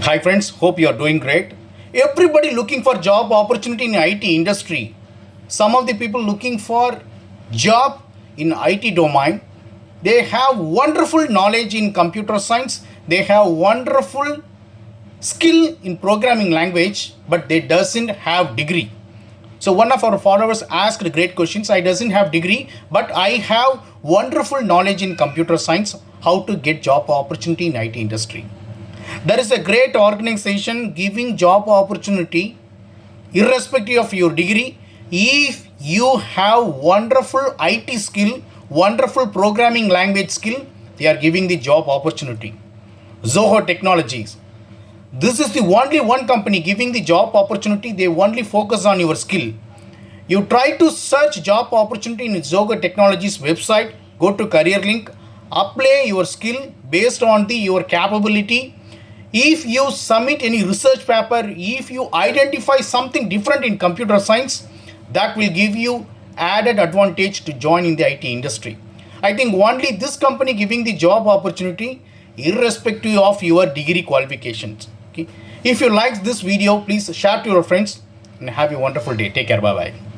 Hi friends, hope you are doing great. Everybody looking for job opportunity in IT industry. Some of the people looking for job in IT domain, they have wonderful knowledge in computer science, they have wonderful skill in programming language, but they doesn't have degree. So one of our followers asked great questions. I doesn't have degree, but I have wonderful knowledge in computer science, how to get job opportunity in IT industry. There is a great organization giving job opportunity irrespective of your degree. If you have wonderful IT skill, wonderful programming language skill, they are giving the job opportunity. Zoho Technologies. This is the only one company giving the job opportunity. They only focus on your skill. You try to search job opportunity in Zoho Technologies website, go to career link, apply your skill based on your capability. If you submit any research paper, if you identify something different in computer science, that will give you added advantage to join in the IT industry. I think only this company giving the job opportunity irrespective of your degree qualifications. Okay. If you like this video, please share to your friends and have a wonderful day. Take care. Bye bye.